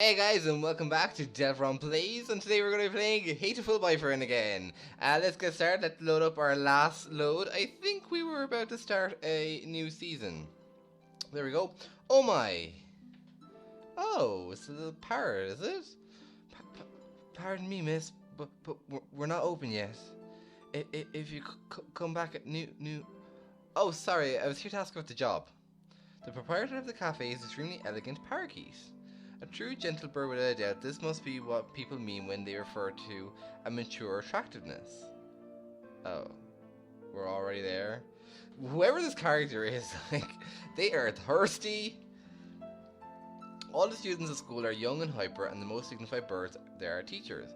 Hey guys, and welcome back to Delphron Plays, and today we're going to be playing Hatoful Boyfriend again. Let's get started. Let's load up our last load. I think we were about to start a new season. There we go. Oh my! Oh, it's a little parrot, is it? Pardon me, miss, but we're not open yet. If you come back at new... Oh, sorry, I was here to ask about the job. The proprietor of the cafe is extremely elegant parakeet. A true gentle bird without a doubt, this must be what people mean when they refer to a mature attractiveness. Oh, we're already there? Whoever this character is, they are thirsty. All the students at school are young and hyper, and the most dignified birds there are teachers.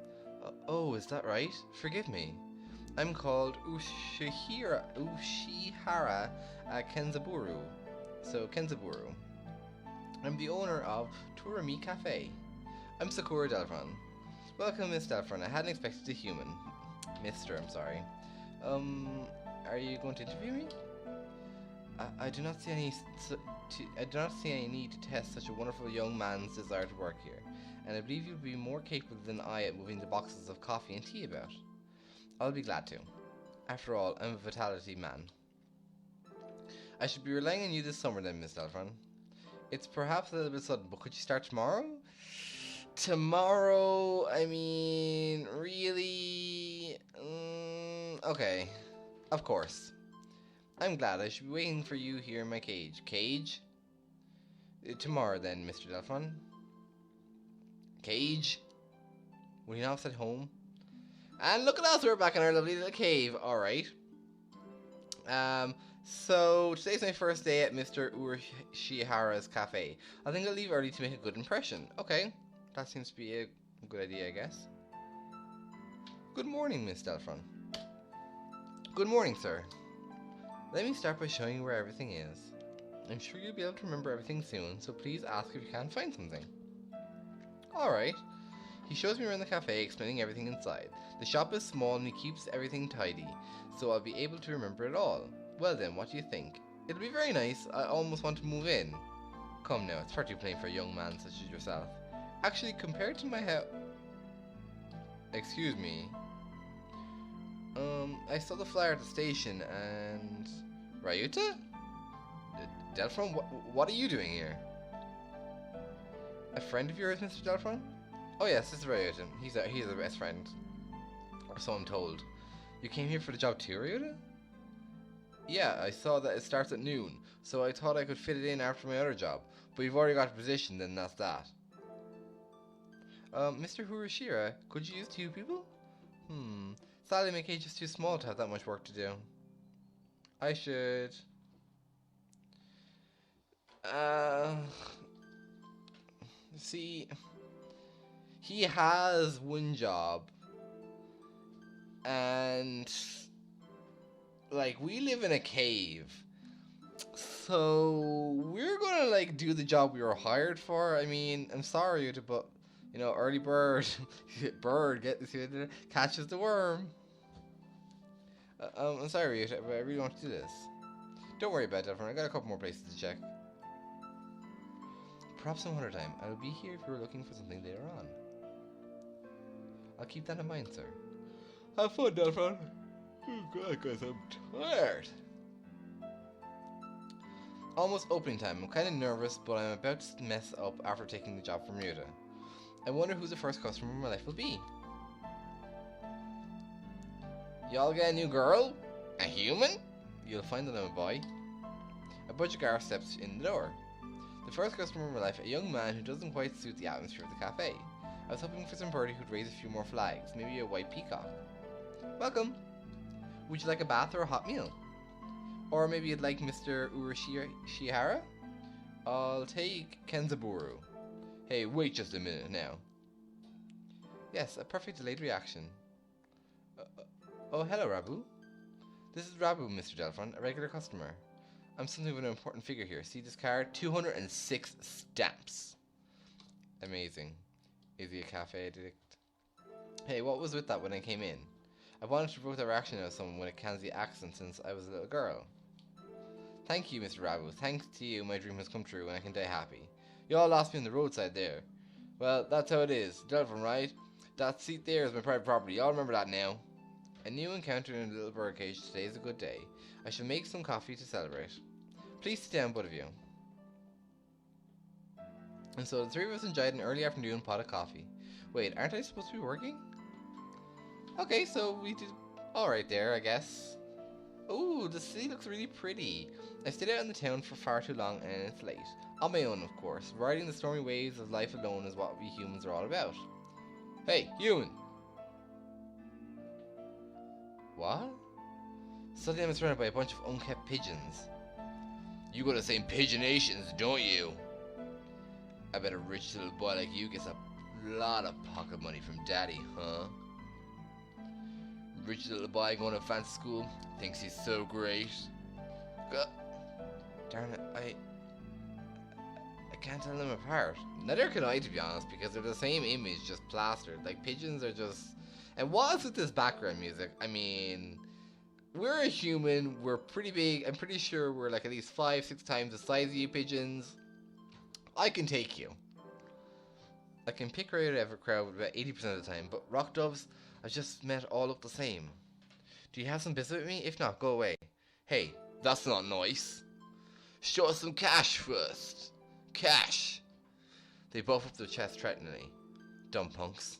Oh, is that right? Forgive me. I'm called Ushihara Kenzaburo. So, Kenzaburo. I'm the owner of Turami Cafe. I'm Sakuya Delphron. Welcome, Miss Delphron. I hadn't expected a human. Mister, I'm sorry. Are you going to interview me? I do not see any need to test such a wonderful young man's desire to work here, and I believe you'll be more capable than I at moving the boxes of coffee and tea about. I'll be glad to. After all, I'm a vitality man. I should be relying on you this summer then, Miss Delphron. It's perhaps a little bit sudden, but could you start tomorrow? Tomorrow, I mean, really? Okay, of course. I'm glad. I should be waiting for you here in my cage. Cage? Tomorrow then, Mr. Delphron. Cage? Will you not sit home? And look at us, we're back in our lovely little cave. Alright. So, today's my first day at Mr. Urashihara's cafe. I think I'll leave early to make a good impression. Okay, that seems to be a good idea, I guess. Good morning, Miss Delphron. Good morning, sir. Let me start by showing you where everything is. I'm sure you'll be able to remember everything soon, so please ask if you can't find something. Alright. He shows me around the cafe, explaining everything inside. The shop is small and he keeps everything tidy, so I'll be able to remember it all. Well then, what do you think? It'll be very nice. I almost want to move in. Come now, it's far too plain for a young man such as yourself. Actually, compared to my house... Excuse me. I saw the flyer at the station and... Ryouta? Delphron, what are you doing here? A friend of yours, Mr. Delphron? Oh yes, this is Ryouta. He's our best friend. Or so I'm told. You came here for the job too, Ryouta? Yeah, I saw that it starts at noon, so I thought I could fit it in after my other job. But you've already got a position, then that's that. Mr. Urashihara, could you use 2 people? Sadly my cage is too small to have that much work to do. I should... See... He has one job. And... Like, we live in a cave, so we're gonna, like, do the job we were hired for. I mean, I'm sorry, but, you know, early bird, catches the worm. I'm sorry, Ryouta, but I really want to do this. Don't worry about it, I got a couple more places to check. Perhaps some other time. I'll be here if you're looking for something later on. I'll keep that in mind, sir. Have fun, Delphron. Oh god, guys, I'm tired. Almost opening time. I'm kind of nervous, but I'm about to mess up after taking the job from Ryouta. I wonder who the first customer in my life will be. Y'all get a new girl? A human? You'll find that I'm a boy. A budget guard steps in the door. The first customer in my life, a young man who doesn't quite suit the atmosphere of the cafe. I was hoping for some birdie who'd raise a few more flags, maybe a white peacock. Welcome. Would you like a bath or a hot meal? Or maybe you'd like Mr. Urashihara? I'll take Kenzaburo. Hey, wait just a minute now. Yes, a perfect delayed reaction. Oh, hello, Rabu. This is Rabu, Mr. Delphron, a regular customer. I'm something of an important figure here. See this card? 206 stamps. Amazing. Is he a cafe addict? Hey, what was with that when I came in? I wanted to provoke the reaction of someone with a Kanzi accent since I was a little girl. Thank you, Mr. Rabu. Thanks to you, my dream has come true and I can die happy. You all lost me on the roadside there. Well, that's how it is. Delphron, right? That seat there is my private property. Y'all remember that now. A new encounter in a little birdcage. Today is a good day. I shall make some coffee to celebrate. Please sit down, both of you. And so the three of us enjoyed an early afternoon pot of coffee. Wait, aren't I supposed to be working? Okay, so we did alright there, I guess. Ooh, the city looks really pretty. I stayed out in the town for far too long and it's late. On my own, of course. Riding the stormy waves of life alone is what we humans are all about. Hey, human! What? Suddenly I'm surrounded by a bunch of unkept pigeons. You got the same pigeonations, don't you? I bet a rich little boy like you gets a lot of pocket money from daddy, huh? Rich little boy going to fancy school, thinks he's so great. Darn it, I can't tell them apart. Neither can I, to be honest, because they're the same image, just plastered. Like, pigeons are just... And what is with this background music? I mean, we're a human, we're pretty big, I'm pretty sure we're like at least 5-6 times the size of you pigeons. I can take you. I can pick right out of a crowd about 80% of the time, but rock doves I've just met all look the same. Do you have some business with me? If not, go away. Hey, that's not nice. Show us some cash first. Cash. They buff up their chest threateningly. Dumb punks.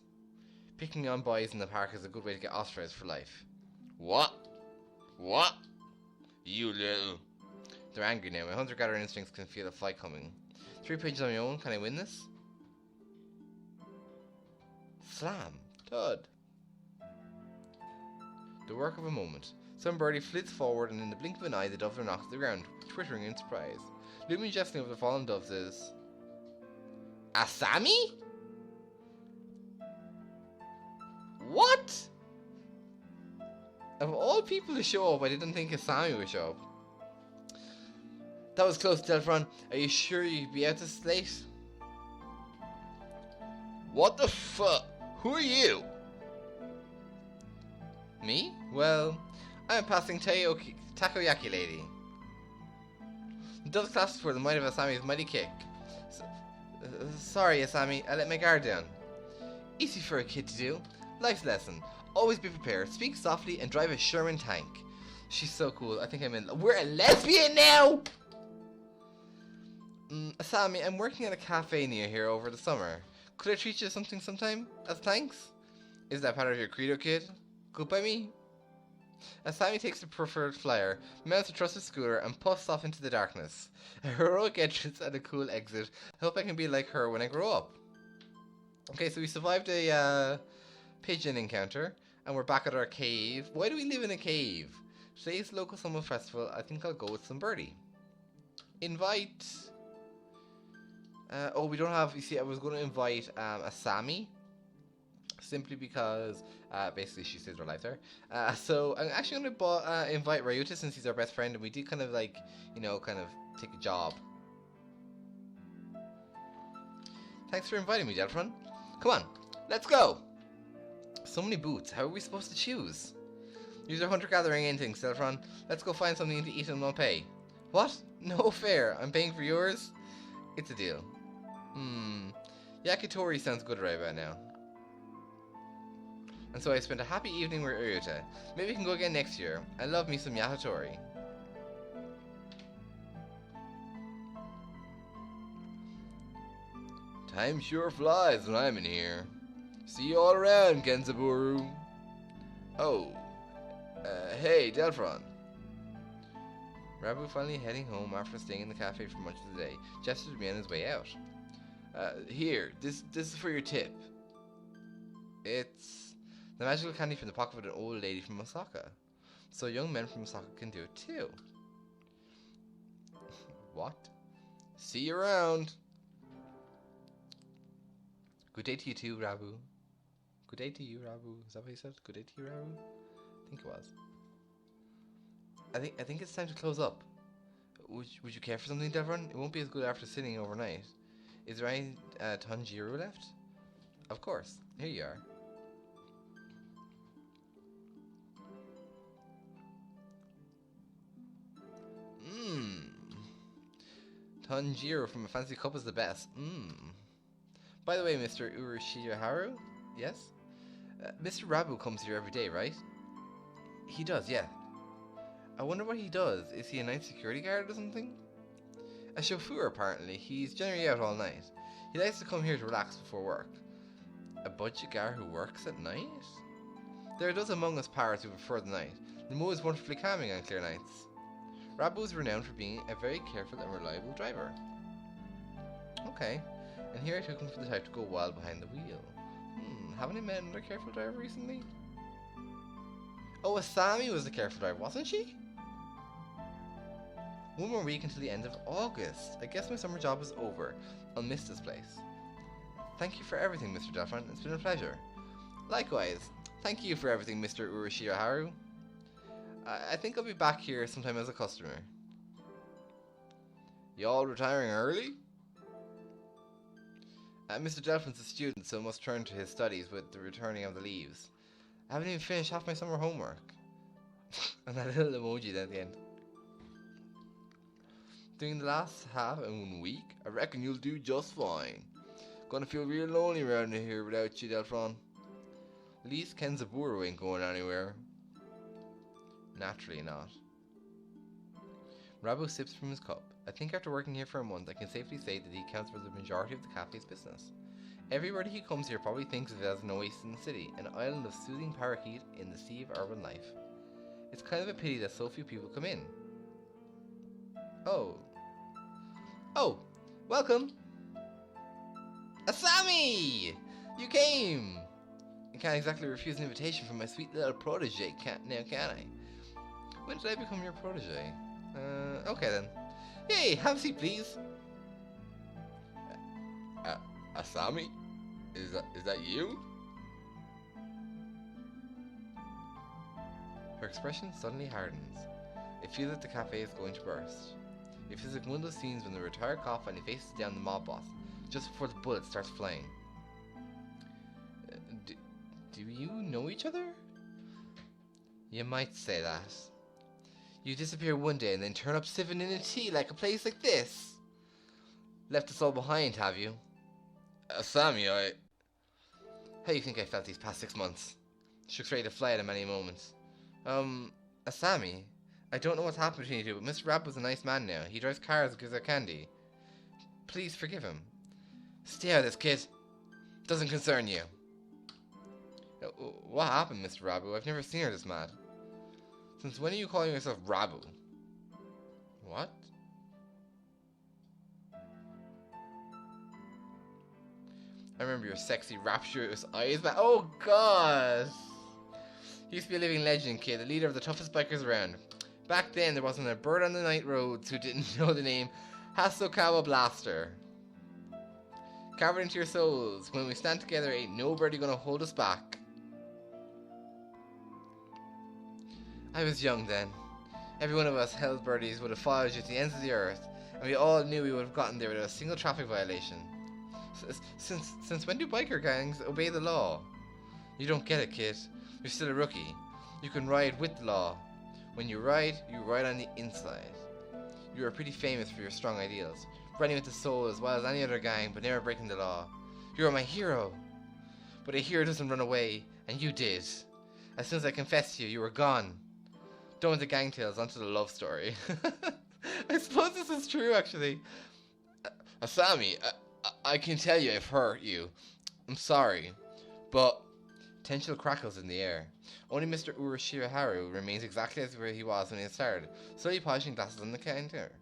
Picking on boys in the park is a good way to get ostracized for life. What? What? You little... They're angry now. My hunter-gatherer instincts can feel a fight coming. 3 pigeons on my own. Can I win this? Slam. Thud. The work of a moment. Some birdie flits forward and in the blink of an eye the doves are knocked to the ground, twittering in surprise. Looming jesting over the fallen doves is... Asami? What? Of all people to show up, I didn't think Asami would show up. That was close, Delphron. Are you sure you'd be out this late? What the fuck? Who are you? Me? Well, I'm passing takoyaki lady. The dove's clasps for the might of Asami's mighty kick. Sorry, Asami, I let my guard down. Easy for a kid to do. Life's lesson. Always be prepared. Speak softly and drive a Sherman tank. She's so cool. I think I'm in... We're a lesbian now! Asami, I'm working at a cafe near here over the summer. Could I treat you to something sometime? As thanks? Is that part of your credo, kid? Goodbye me? Asami takes the preferred flyer, mounts a trusted scooter, and puffs off into the darkness. A heroic entrance and a cool exit. I hope I can be like her when I grow up. Okay, so we survived a pigeon encounter, and we're back at our cave. Why do we live in a cave? Today's local summer festival. I think I'll go with some birdie. Invite... oh, we don't have... You see, I was going to invite Asami. Simply because, basically, she saved her life there. So, I'm actually going to invite Ryouta since he's our best friend. And we did kind of like, you know, kind of take a job. Thanks for inviting me, Delphron. Come on, let's go! So many boots. How are we supposed to choose? Use our hunter-gathering instincts, Delphron. Let's go find something to eat and we'll pay. What? No fair. I'm paying for yours? It's a deal. Yakitori sounds good right about now. And so I spent a happy evening with Ryouta. Maybe we can go again next year. I love me some yakitori. Time sure flies when I'm in here. See you all around, Genzaburu. Oh. Hey, Delphron. Rabu finally heading home after staying in the cafe for much of the day. Gestured me on his way out. Here, this is for your tip. It's the magical candy from the pocket of an old lady from Osaka. So young men from Osaka can do it too. What? See you around. Good day to you too, Rabu. Good day to you, Rabu. Is that what he said? Good day to you, Rabu? I think it was. I think it's time to close up. Would you care for something, Delphron? It won't be as good after sitting overnight. Is there any Tanjiro left? Of course. Here you are. Tanjiro from a fancy cup is the best. By the way, Mr. Urushiharu? Yes? Mr. Rabu comes here every day, right? He does, yeah. I wonder what he does. Is he a night security guard or something? A chauffeur, apparently. He's generally out all night. He likes to come here to relax before work. A budget guard who works at night? There are those among us pirates who prefer the night. The mood is wonderfully calming on clear nights. Rabu is renowned for being a very careful and reliable driver. Okay, and here I took him for the type to go wild behind the wheel. Haven't I met another careful driver recently? Oh, Asami was the careful driver, wasn't she? One more week until the end of August. I guess my summer job is over. I'll miss this place. Thank you for everything, Mr. Delphron. It's been a pleasure. Likewise. Thank you for everything, Mr. Urushiharu. I think I'll be back here sometime as a customer. Y'all retiring early? Mr. Delphron's a student, so must turn to his studies with the returning of the leaves. I haven't even finished half my summer homework. And that little emoji there at the end. During the last half in 1 week, I reckon you'll do just fine. Gonna feel real lonely around here without you, Delphron. At least Kenzaburo ain't going anywhere. Naturally not. Rabu sips from his cup. I think after working here for a month, I can safely say that he accounts for the majority of the cafe's business. Everybody who comes here probably thinks of it as an oasis in the city, an island of soothing parakeet in the sea of urban life. It's kind of a pity that so few people come in. Oh, welcome! Asami! You came! I can't exactly refuse an invitation from my sweet little protege, can I? When did I become your protege? Okay then. Hey, have a seat, please. Asami? Is that you? Her expression suddenly hardens. It feels like the cafe is going to burst. It feels like one of those scenes when the retired cop finally faces down the mob boss, just before the bullet starts flying. Do you know each other? You might say that. You disappear one day and then turn up sipping in a tea like a place like this. Left us all behind, have you? Sammy, How do you think I felt these past 6 months? Shook ready to fly at him any moment. Asami, I don't know what's happened between you two, but Mr. Rabu's a nice man now. He drives cars and gives out candy. Please forgive him. Stay out of this, kid. Doesn't concern you. What happened, Mr. Rabu? I've never seen her this mad. Since when are you calling yourself Rabu? What? I remember your sexy, rapturous eyes, but oh god! He used to be a living legend, kid, the leader of the toughest bikers around. Back then, there wasn't a bird on the night roads who didn't know the name Hasokawa Blaster. Carve it into your souls. When we stand together, ain't nobody gonna hold us back. I was young then. Every one of us held birdies would have followed you to the ends of the earth, and we all knew we would have gotten there without a single traffic violation. Since when do biker gangs obey the law? You don't get it, kid. You're still a rookie. You can ride with the law. When you ride on the inside. You are pretty famous for your strong ideals, riding with the soul as well as any other gang, but never breaking the law. You are my hero. But a hero doesn't run away, and you did. As soon as I confessed to you, you were gone. Done with the gang tales, onto the love story. I suppose this is true, actually. Asami, I can tell you I've hurt you. I'm sorry. But tension crackles in the air. Only Mr. Urushiharu remains exactly as where he was when he started, slowly polishing glasses on the counter.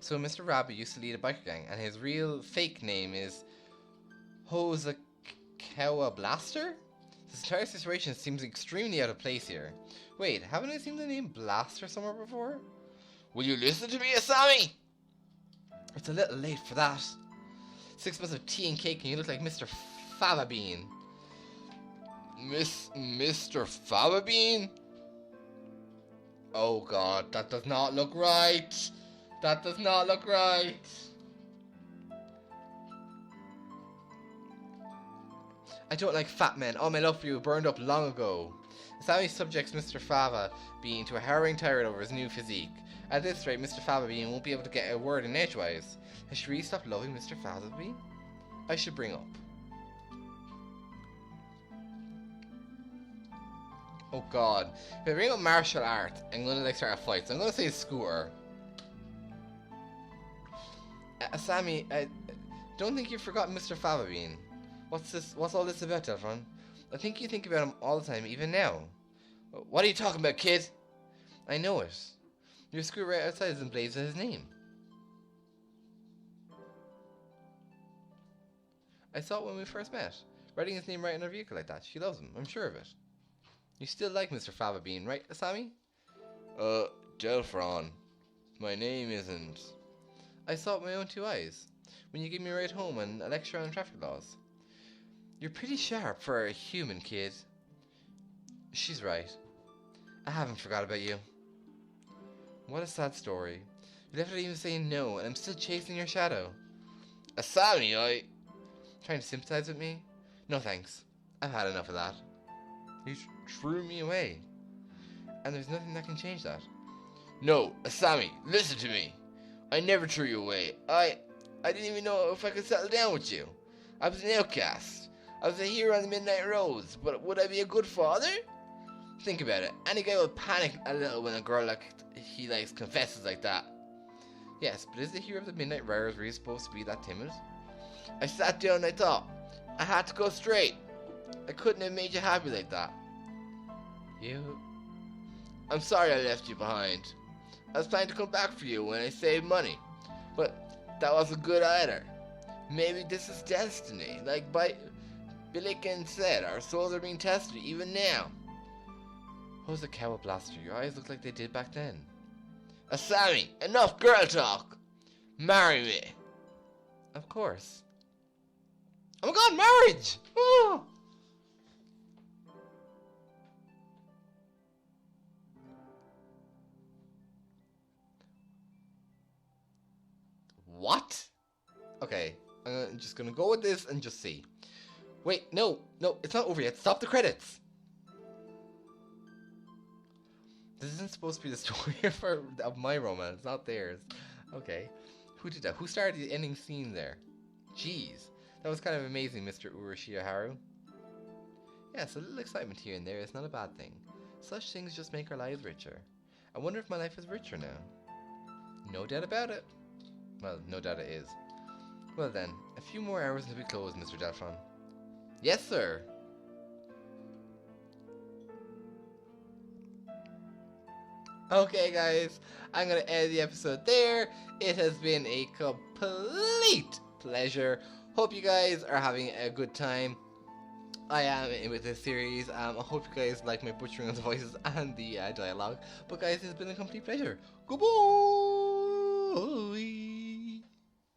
So Mr. Rabu used to lead a biker gang, and his real fake name is Hasokawa Blaster? This entire situation seems extremely out of place here. Wait, haven't I seen the name Blaster somewhere before? Will you listen to me, Asami? It's a little late for that. 6 months of tea and cake and you look like Mr. Fava Bean. Mr. Fava Bean? Oh god, that does not look right. That does not look right. I don't like fat men. All my love for you burned up long ago. Asami subjects Mr. Fava Bean to a harrowing tirade over his new physique. At this rate, Mr. Fava Bean won't be able to get a word in edgewise. Has she really stopped loving Mr. Fava Bean? I should bring up? Oh god. If I bring up martial art, I'm gonna like start a fight. So I'm gonna say scooter. Sammy, I don't think you forgot Mr. Fava Bean. What's all this about, Delphron? I think you think about him all the time, even now. What are you talking about, kid? I know it. Your scooter right outside is emblazoned with his name. I saw it when we first met. Writing his name right in her vehicle like that. She loves him, I'm sure of it. You still like Mr. Fava Bean, right, Sammy? Delphron. My name isn't... I saw it with my own 2 eyes. When you gave me a ride home and a lecture on traffic laws. You're pretty sharp for a human, kid. She's right. I haven't forgot about you. What a sad story. You left without even saying no, and I'm still chasing your shadow. Sammy, Trying to sympathize with me? No thanks. I've had enough of that. You threw me away. And there's nothing that can change that. No, Sammy, listen to me. I never threw you away. I didn't even know if I could settle down with you. I was an outcast. I was a hero on the Midnight Rose, but would I be a good father? Think about it. Any guy will panic a little when a girl confesses like that. Yes, but is the hero of the Midnight Riders really supposed to be that timid? I sat down and I thought, I had to go straight. I couldn't have made you happy like that. I'm sorry I left you behind. I was planning to come back for you when I saved money, but that wasn't good either. Maybe this is destiny, like Bilikin said, our souls are being tested even now. What was a cow blaster? Your eyes look like they did back then. Sammy, enough girl talk. Marry me. Of course. Oh my god, marriage! Oh. What? Okay, I'm just gonna go with this and just see. Wait, no, it's not over yet. Stop the credits. This isn't supposed to be the story of my romance, not theirs. Okay, who did that? Who started the ending scene there? Jeez, that was kind of amazing, Mr. Urashia Haru. Yes, a little excitement here and there is not a bad thing. Such things just make our lives richer. I wonder if my life is richer now. No doubt about it. Well, no doubt it is. Well then, a few more hours until we close, Mr. Delphron. Yes, sir. Okay, guys, I'm going to end the episode there. It has been a complete pleasure. Hope you guys are having a good time. I am with this series. I hope you guys like my butchering of the voices and the dialogue. But guys, it's been a complete pleasure. Goodbye.